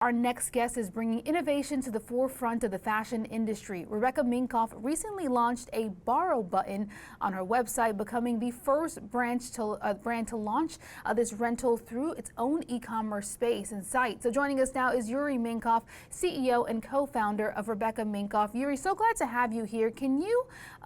Our next guest is bringing innovation to the forefront of the fashion industry. Rebecca Minkoff recently launched a borrow button on her website, becoming the first brand to launch this rental through its own e-commerce space and site. So joining us now is Uri Minkoff, CEO and co-founder of Rebecca Minkoff. Uri, so glad to have you here. Can you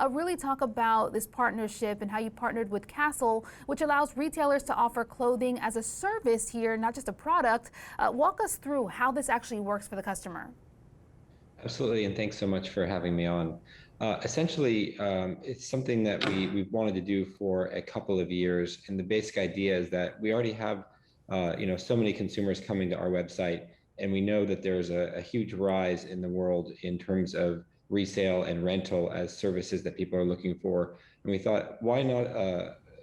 really talk about this partnership and how you partnered with Castle, which allows retailers to offer clothing as a service here, not just a product? Walk us through how this actually works for the customer. Absolutely, and thanks so much for having me on. Essentially, it's something that we've wanted to do for a couple of years, and the basic idea is that we already have, so many consumers coming to our website, and we know that there's a huge rise in the world in terms of resale and rental as services that people are looking for. And we thought, why not?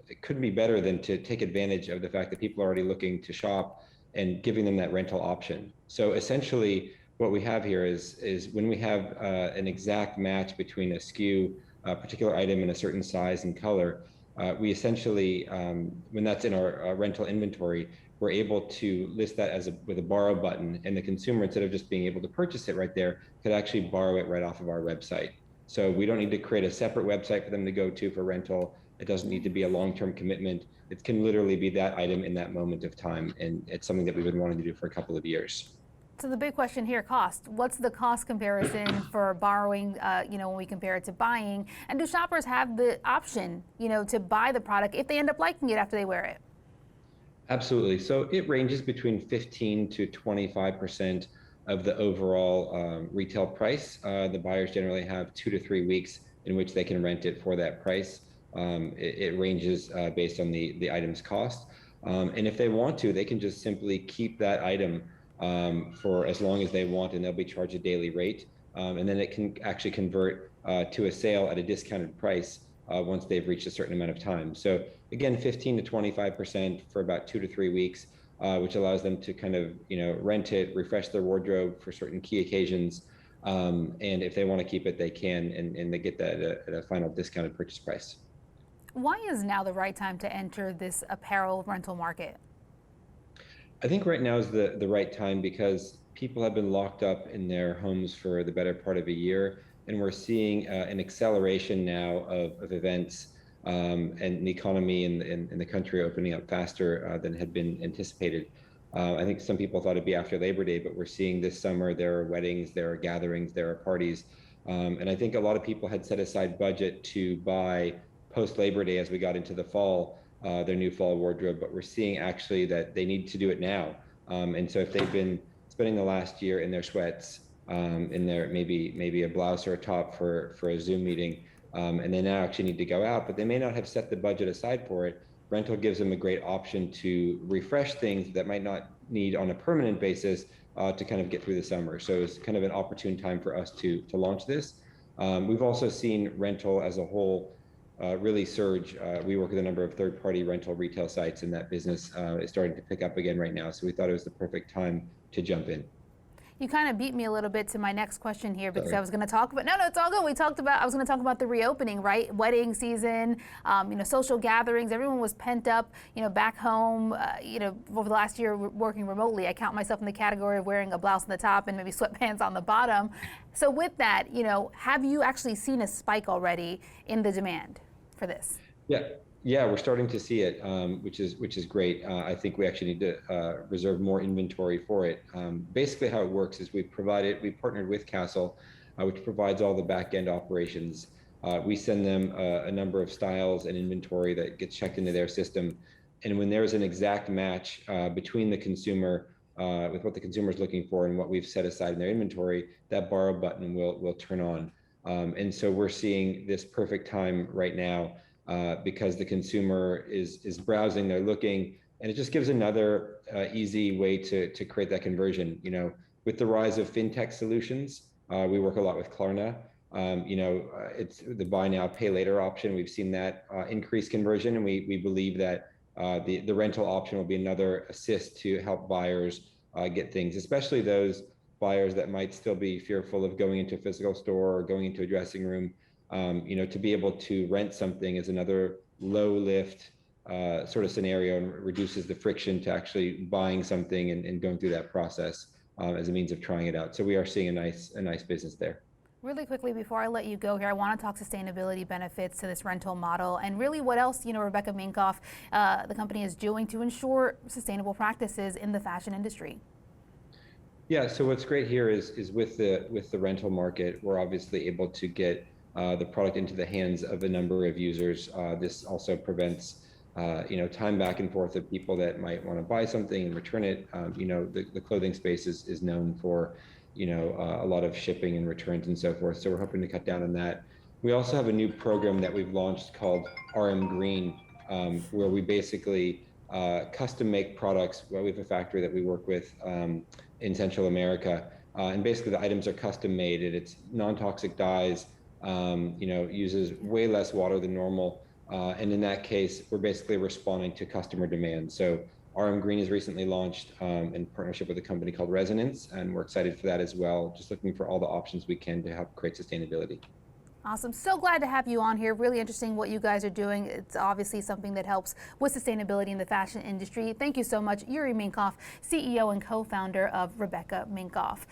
It couldn't be better than to take advantage of the fact that people are already looking to shop and giving them that rental option. So essentially, what we have here is when we have an exact match between a SKU, a particular item in a certain size and color, we essentially, when that's in our rental inventory, we're able to list that with a borrow button, and the consumer, instead of just being able to purchase it right there, could actually borrow it right off of our website. So we don't need to create a separate website for them to go to for rental. It doesn't need to be a long-term commitment. It can literally be that item in that moment of time, and it's something that we've been wanting to do for a couple of years. So the big question here, cost. What's the cost comparison for borrowing, when we compare it to buying? And do shoppers have the option, to buy the product if they end up liking it after they wear it? Absolutely. So it ranges between 15 to 25% of the overall retail price. The buyers generally have 2 to 3 weeks in which they can rent it for that price. It ranges based on the item's cost. And if they want to, they can just simply keep that item for as long as they want, and they'll be charged a daily rate. And then it can actually convert to a sale at a discounted price once they've reached a certain amount of time. So again, 15 to 25% for about 2 to 3 weeks, which allows them to kind of, rent it, refresh their wardrobe for certain key occasions. And if they want to keep it, they can, and they get that at a final discounted purchase price. Why is now the right time to enter this apparel rental market? I think right now is the right time because people have been locked up in their homes for the better part of a year, and we're seeing an acceleration now of events and the economy and the country opening up faster than had been anticipated. I think some people thought it'd be after Labor Day, but we're seeing this summer there are weddings, there are gatherings, there are parties. And I think a lot of people had set aside budget to buy post Labor Day as we got into the fall, their new fall wardrobe, but we're seeing actually that they need to do it now. And so if they've been spending the last year in their sweats, in their maybe a blouse or a top for a Zoom meeting, and they now actually need to go out, but they may not have set the budget aside for it, rental gives them a great option to refresh things that might not need on a permanent basis to kind of get through the summer. So it's kind of an opportune time for us to launch this. We've also seen rental as a whole really surge. We work with a number of third-party rental retail sites, and that business is starting to pick up again right now. So we thought it was the perfect time to jump in. You kind of beat me a little bit to my next question here because Sorry. I was going to talk about, no, it's all good. I was going to talk about the reopening, right? Wedding season, social gatherings. Everyone was pent up, back home, over the last year working remotely. I count myself in the category of wearing a blouse on the top and maybe sweatpants on the bottom. So with that, have you actually seen a spike already in the demand for this? Yeah, we're starting to see it, which is great. I think we actually need to reserve more inventory for it. Basically, how it works is we partnered with Castle, which provides all the back end operations. We send them a number of styles and inventory that gets checked into their system, and when there's an exact match between the consumer with what the consumer is looking for and what we've set aside in their inventory, that borrow button will turn on. And so we're seeing this perfect time right now. Because the consumer is browsing, they're looking, and it just gives another easy way to create that conversion. With the rise of fintech solutions, we work a lot with Klarna. It's the buy now, pay later option. We've seen that increase conversion, and we believe that the rental option will be another assist to help buyers get things, especially those buyers that might still be fearful of going into a physical store or going into a dressing room. To be able to rent something is another low lift sort of scenario and reduces the friction to actually buying something and going through that process. as a means of trying it out. So we are seeing a nice business there. Really quickly, before I let you go here, I want to talk sustainability benefits to this rental model and really what else, Rebecca Minkoff, the company is doing to ensure sustainable practices in the fashion industry. Yeah, so what's great here is with the rental market, we're obviously able to get the product into the hands of a number of users. This also prevents time back and forth of people that might want to buy something and return it. The clothing space is known for a lot of shipping and returns and so forth. So we're hoping to cut down on that. We also have a new program that we've launched called RM Green, where we basically custom make products. Well, we have a factory that we work with in Central America, and basically the items are custom made. It's non-toxic dyes, uses way less water than normal, and in that case, we're basically responding to customer demand. So RM Green has recently launched in partnership with a company called Resonance, and we're excited for that as well. Just looking for all the options we can to help create sustainability. Awesome. So glad to have you on here. Really interesting what you guys are doing. It's obviously something that helps with sustainability in the fashion industry. Thank you so much, Uri Minkoff, CEO and co-founder of Rebecca Minkoff.